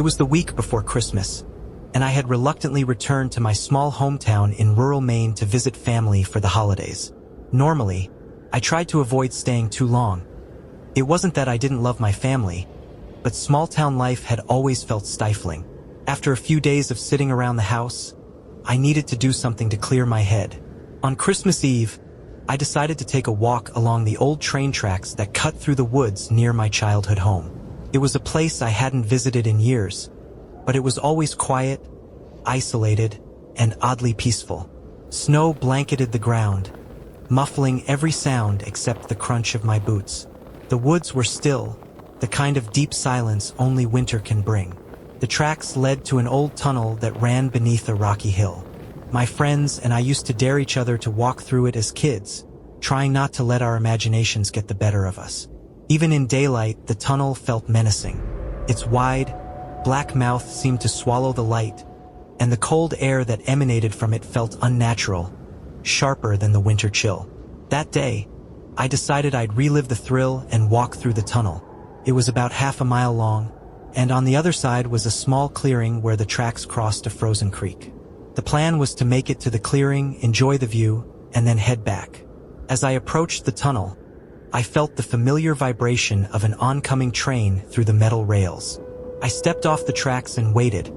was the week before Christmas, and I had reluctantly returned to my small hometown in rural Maine to visit family for the holidays. Normally, I tried to avoid staying too long. It wasn't that I didn't love my family, but small-town life had always felt stifling. After a few days of sitting around the house, I needed to do something to clear my head. On Christmas Eve, I decided to take a walk along the old train tracks that cut through the woods near my childhood home. It was a place I hadn't visited in years, but it was always quiet, isolated, and oddly peaceful. Snow blanketed the ground, muffling every sound except the crunch of my boots. The woods were still, the kind of deep silence only winter can bring. The tracks led to an old tunnel that ran beneath a rocky hill. My friends and I used to dare each other to walk through it as kids, trying not to let our imaginations get the better of us. Even in daylight, the tunnel felt menacing. Its wide, black mouth seemed to swallow the light, and the cold air that emanated from it felt unnatural, sharper than the winter chill. That day, I decided I'd relive the thrill and walk through the tunnel. It was about half a mile long, and on the other side was a small clearing where the tracks crossed a frozen creek. The plan was to make it to the clearing, enjoy the view, and then head back. As I approached the tunnel, I felt the familiar vibration of an oncoming train through the metal rails. I stepped off the tracks and waited,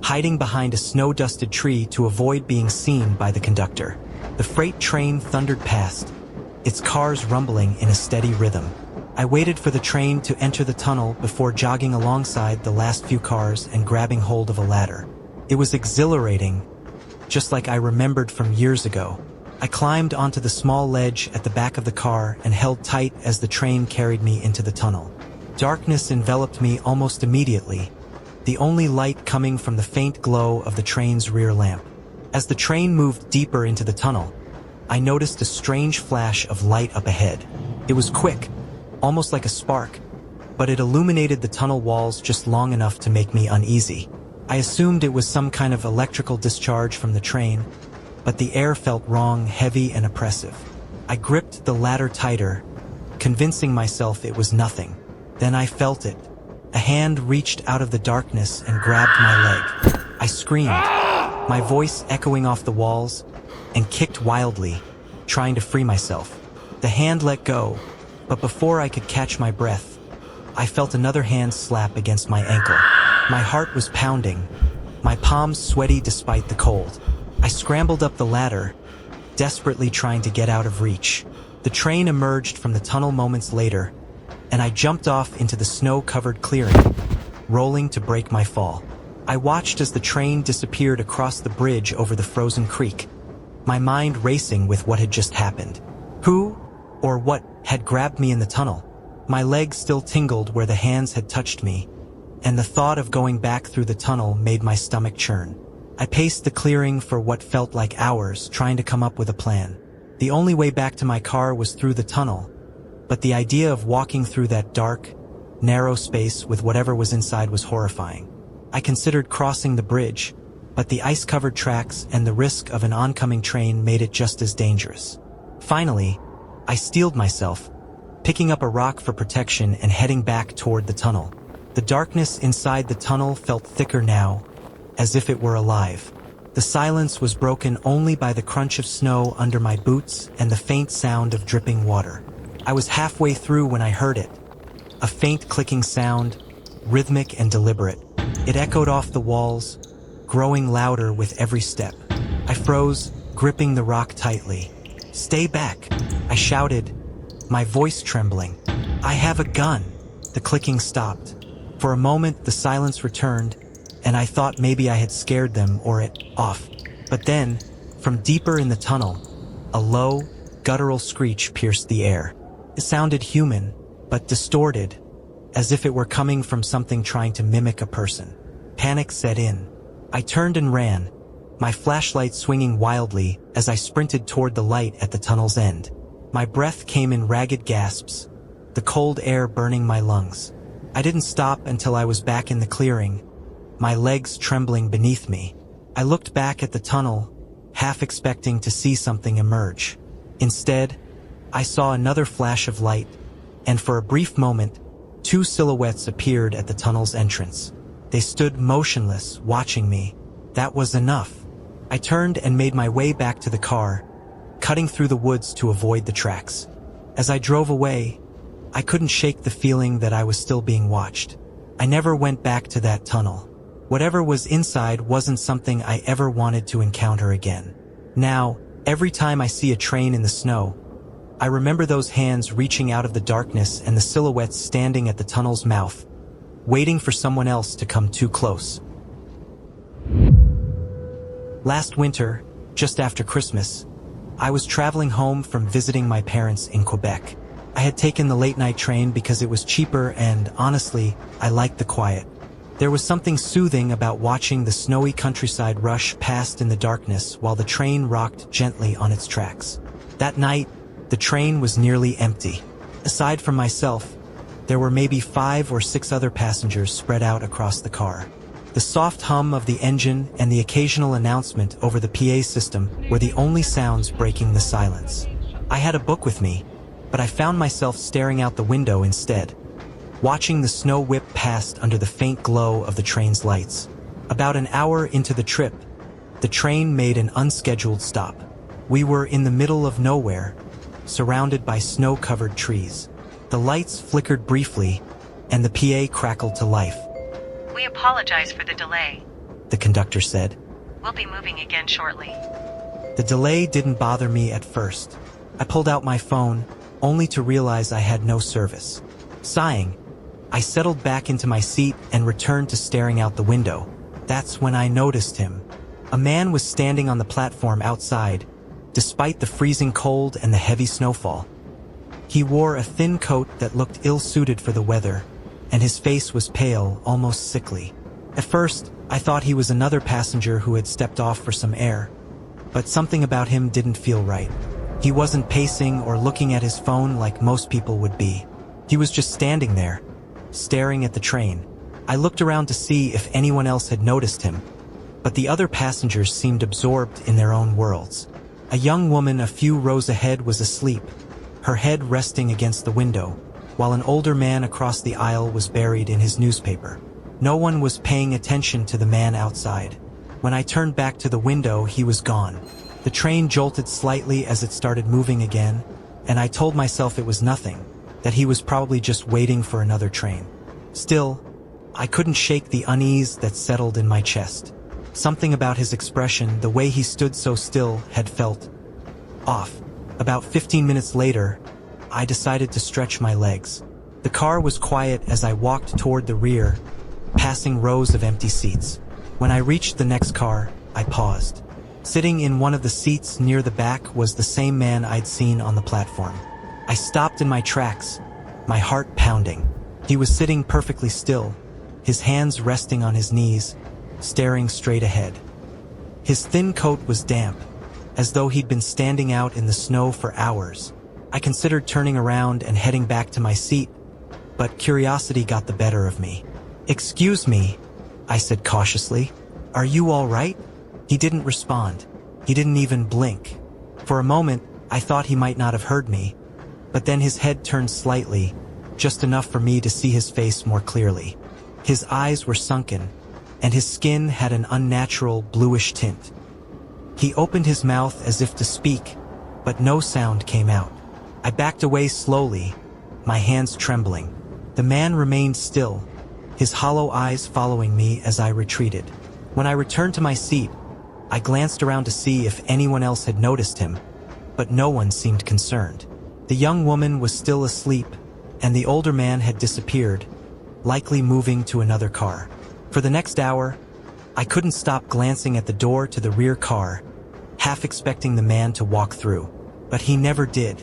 hiding behind a snow-dusted tree to avoid being seen by the conductor. The freight train thundered past, its cars rumbling in a steady rhythm. I waited for the train to enter the tunnel before jogging alongside the last few cars and grabbing hold of a ladder. It was exhilarating, just like I remembered from years ago. I climbed onto the small ledge at the back of the car and held tight as the train carried me into the tunnel. Darkness enveloped me almost immediately, the only light coming from the faint glow of the train's rear lamp. As the train moved deeper into the tunnel, I noticed a strange flash of light up ahead. It was quick, almost like a spark, but it illuminated the tunnel walls just long enough to make me uneasy. I assumed it was some kind of electrical discharge from the train, but the air felt wrong, heavy, and oppressive. I gripped the ladder tighter, convincing myself it was nothing. Then I felt it. A hand reached out of the darkness and grabbed my leg. I screamed, my voice echoing off the walls, and kicked wildly, trying to free myself. The hand let go, but before I could catch my breath, I felt another hand slap against my ankle. My heart was pounding, my palms sweaty despite the cold. I scrambled up the ladder, desperately trying to get out of reach. The train emerged from the tunnel moments later, and I jumped off into the snow-covered clearing, rolling to break my fall. I watched as the train disappeared across the bridge over the frozen creek, my mind racing with what had just happened. Who, or what, had grabbed me in the tunnel? My legs still tingled where the hands had touched me, and the thought of going back through the tunnel made my stomach churn. I paced the clearing for what felt like hours, trying to come up with a plan. The only way back to my car was through the tunnel, but the idea of walking through that dark, narrow space with whatever was inside was horrifying. I considered crossing the bridge, but the ice-covered tracks and the risk of an oncoming train made it just as dangerous. Finally, I steeled myself, picking up a rock for protection and heading back toward the tunnel. The darkness inside the tunnel felt thicker now, as if it were alive. The silence was broken only by the crunch of snow under my boots and the faint sound of dripping water. I was halfway through when I heard it. A faint clicking sound, rhythmic and deliberate. It echoed off the walls, growing louder with every step. I froze, gripping the rock tightly. "Stay back," I shouted, my voice trembling. "I have a gun." The clicking stopped. For a moment, the silence returned, and I thought maybe I had scared them or it off. But then, from deeper in the tunnel, a low, guttural screech pierced the air. It sounded human, but distorted, as if it were coming from something trying to mimic a person. Panic set in. I turned and ran, my flashlight swinging wildly as I sprinted toward the light at the tunnel's end. My breath came in ragged gasps, the cold air burning my lungs. I didn't stop until I was back in the clearing, my legs trembling beneath me. I looked back at the tunnel, half expecting to see something emerge. Instead, I saw another flash of light, and for a brief moment, two silhouettes appeared at the tunnel's entrance. They stood motionless, watching me. That was enough. I turned and made my way back to the car, cutting through the woods to avoid the tracks. As I drove away, I couldn't shake the feeling that I was still being watched. I never went back to that tunnel. Whatever was inside wasn't something I ever wanted to encounter again. Now, every time I see a train in the snow, I remember those hands reaching out of the darkness and the silhouettes standing at the tunnel's mouth, waiting for someone else to come too close. Last winter, just after Christmas, I was traveling home from visiting my parents in Quebec. I had taken the late-night train because it was cheaper and, honestly, I liked the quiet. There was something soothing about watching the snowy countryside rush past in the darkness while the train rocked gently on its tracks. That night, the train was nearly empty. Aside from myself, there were maybe 5 or 6 other passengers spread out across the car. The soft hum of the engine and the occasional announcement over the PA system were the only sounds breaking the silence. I had a book with me, but I found myself staring out the window instead, watching the snow whip past under the faint glow of the train's lights. About an hour into the trip, the train made an unscheduled stop. We were in the middle of nowhere, surrounded by snow-covered trees. The lights flickered briefly, and the PA crackled to life. "We apologize for the delay," the conductor said. "We'll be moving again shortly." The delay didn't bother me at first. I pulled out my phone, only to realize I had no service. Sighing, I settled back into my seat and returned to staring out the window. That's when I noticed him. A man was standing on the platform outside, despite the freezing cold and the heavy snowfall. He wore a thin coat that looked ill-suited for the weather, and his face was pale, almost sickly. At first, I thought he was another passenger who had stepped off for some air, but something about him didn't feel right. He wasn't pacing or looking at his phone like most people would be. He was just standing there, staring at the train. I looked around to see if anyone else had noticed him, but the other passengers seemed absorbed in their own worlds. A young woman a few rows ahead was asleep, her head resting against the window, while an older man across the aisle was buried in his newspaper. No one was paying attention to the man outside. When I turned back to the window, he was gone. The train jolted slightly as it started moving again, and I told myself it was nothing, that he was probably just waiting for another train. Still, I couldn't shake the unease that settled in my chest. Something about his expression, the way he stood so still, had felt off. About 15 minutes later, I decided to stretch my legs. The car was quiet as I walked toward the rear, passing rows of empty seats. When I reached the next car, I paused. Sitting in one of the seats near the back was the same man I'd seen on the platform. I stopped in my tracks, my heart pounding. He was sitting perfectly still, his hands resting on his knees, staring straight ahead. His thin coat was damp, as though he'd been standing out in the snow for hours. I considered turning around and heading back to my seat, but curiosity got the better of me. "Excuse me," I said cautiously. "Are you all right?" He didn't respond. He didn't even blink. For a moment, I thought he might not have heard me, but then his head turned slightly, just enough for me to see his face more clearly. His eyes were sunken, and his skin had an unnatural bluish tint. He opened his mouth as if to speak, but no sound came out. I backed away slowly, my hands trembling. The man remained still, his hollow eyes following me as I retreated. When I returned to my seat, I glanced around to see if anyone else had noticed him, but no one seemed concerned. The young woman was still asleep, and the older man had disappeared, likely moving to another car. For the next hour, I couldn't stop glancing at the door to the rear car, half expecting the man to walk through, but he never did.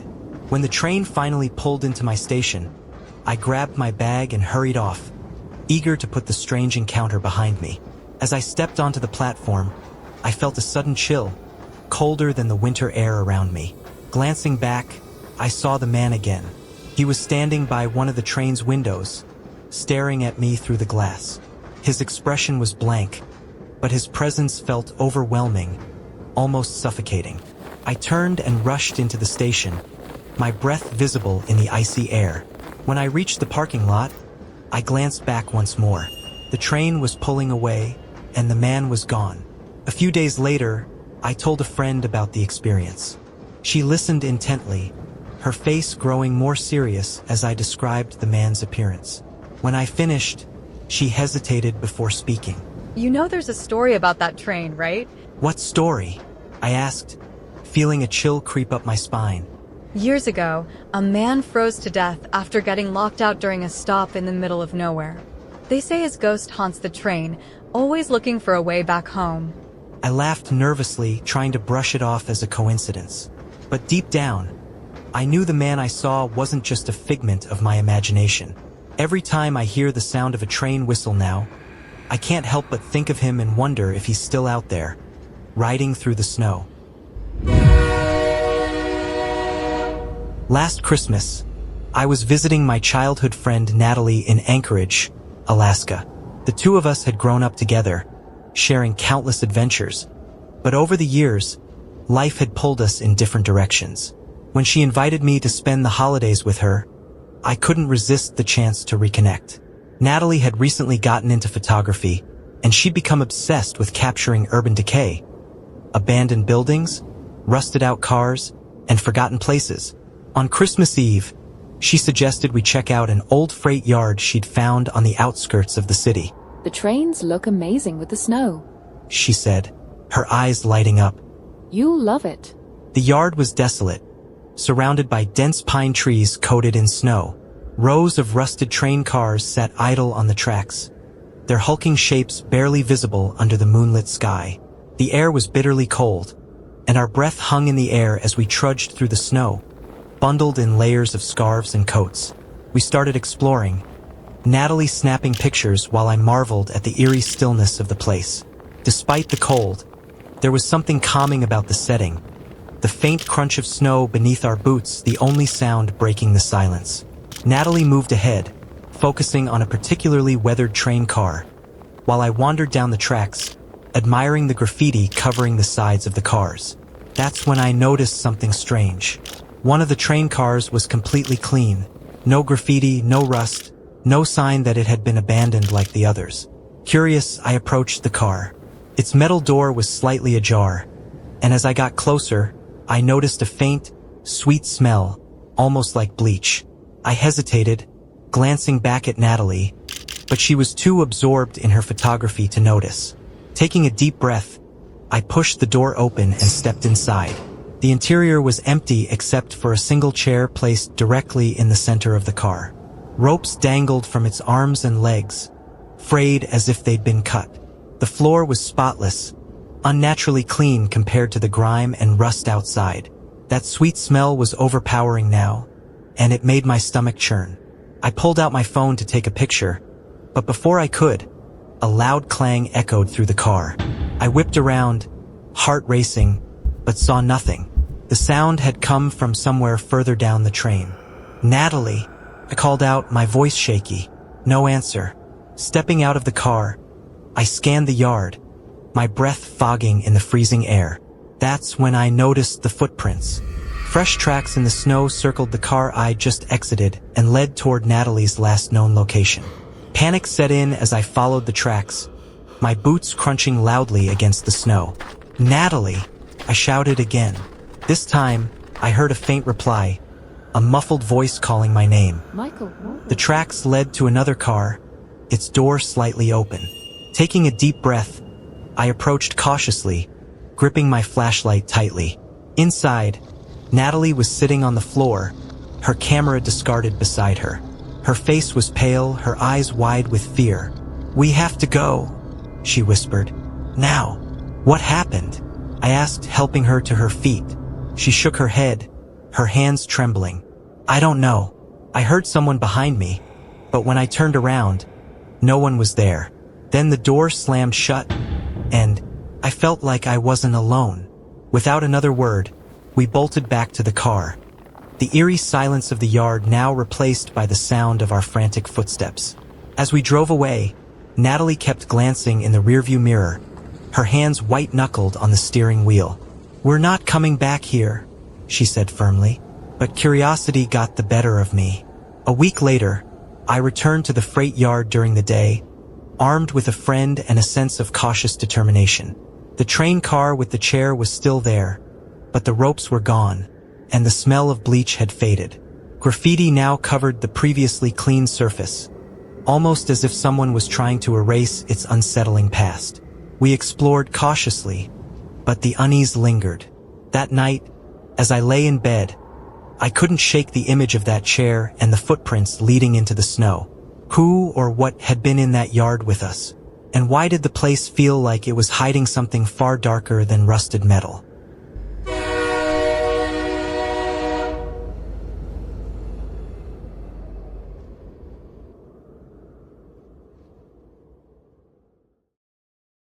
When the train finally pulled into my station, I grabbed my bag and hurried off, eager to put the strange encounter behind me. As I stepped onto the platform, I felt a sudden chill, colder than the winter air around me. Glancing back, I saw the man again. He was standing by one of the train's windows, staring at me through the glass. His expression was blank, but his presence felt overwhelming, almost suffocating. I turned and rushed into the station, my breath visible in the icy air. When I reached the parking lot, I glanced back once more. The train was pulling away, and the man was gone. A few days later, I told a friend about the experience. She listened intently, her face growing more serious as I described the man's appearance. When I finished, she hesitated before speaking. You know there's a story about that train, right? What story? I asked, feeling a chill creep up my spine. Years ago, a man froze to death after getting locked out during a stop in the middle of nowhere. They say his ghost haunts the train, always looking for a way back home. I laughed nervously, trying to brush it off as a coincidence. But deep down, I knew the man I saw wasn't just a figment of my imagination. Every time I hear the sound of a train whistle now, I can't help but think of him and wonder if he's still out there, riding through the snow. Last Christmas, I was visiting my childhood friend Natalie in Anchorage, Alaska. The two of us had grown up together, sharing countless adventures. But over the years, life had pulled us in different directions. When she invited me to spend the holidays with her, I couldn't resist the chance to reconnect. Natalie had recently gotten into photography, and she'd become obsessed with capturing urban decay, abandoned buildings, rusted-out cars, and forgotten places. On Christmas Eve, she suggested we check out an old freight yard she'd found on the outskirts of the city. The trains look amazing with the snow, she said, her eyes lighting up. You'll love it. The yard was desolate, surrounded by dense pine trees coated in snow. Rows of rusted train cars sat idle on the tracks, their hulking shapes barely visible under the moonlit sky. The air was bitterly cold, and our breath hung in the air as we trudged through the snow, bundled in layers of scarves and coats. We started exploring, Natalie snapping pictures while I marveled at the eerie stillness of the place. Despite the cold, there was something calming about the setting, the faint crunch of snow beneath our boots the only sound breaking the silence. Natalie moved ahead, focusing on a particularly weathered train car, while I wandered down the tracks, admiring the graffiti covering the sides of the cars. That's when I noticed something strange. One of the train cars was completely clean. No graffiti, no rust, no sign that it had been abandoned like the others. Curious, I approached the car. Its metal door was slightly ajar, and as I got closer, I noticed a faint, sweet smell, almost like bleach. I hesitated, glancing back at Natalie, but she was too absorbed in her photography to notice. Taking a deep breath, I pushed the door open and stepped inside. The interior was empty except for a single chair placed directly in the center of the car. Ropes dangled from its arms and legs, frayed as if they'd been cut. The floor was spotless, unnaturally clean compared to the grime and rust outside. That sweet smell was overpowering now, and it made my stomach churn. I pulled out my phone to take a picture, but before I could, a loud clang echoed through the car. I whipped around, heart racing, but saw nothing. The sound had come from somewhere further down the train. Natalie, I called out, my voice shaky. No answer. Stepping out of the car, I scanned the yard, my breath fogging in the freezing air. That's when I noticed the footprints. Fresh tracks in the snow circled the car I just exited and led toward Natalie's last known location. Panic set in as I followed the tracks, my boots crunching loudly against the snow. Natalie, I shouted again. This time, I heard a faint reply, a muffled voice calling my name. Michael. The tracks led to another car, its door slightly open. Taking a deep breath, I approached cautiously, gripping my flashlight tightly. Inside, Natalie was sitting on the floor, her camera discarded beside her. Her face was pale, her eyes wide with fear. "We have to go," she whispered. "Now." "What happened?" I asked, helping her to her feet. She shook her head, her hands trembling. "I don't know. I heard someone behind me, but when I turned around, no one was there." Then the door slammed shut, and I felt like I wasn't alone. Without another word, we bolted back to the car, the eerie silence of the yard now replaced by the sound of our frantic footsteps. As we drove away, Natalie kept glancing in the rearview mirror, her hands white-knuckled on the steering wheel. "We're not coming back here," she said firmly, but curiosity got the better of me. A week later, I returned to the freight yard during the day, armed with a friend and a sense of cautious determination. The train car with the chair was still there, but the ropes were gone, and the smell of bleach had faded. Graffiti now covered the previously clean surface, almost as if someone was trying to erase its unsettling past. We explored cautiously, but the unease lingered. That night, as I lay in bed, I couldn't shake the image of that chair and the footprints leading into the snow. Who or what had been in that yard with us? And why did the place feel like it was hiding something far darker than rusted metal?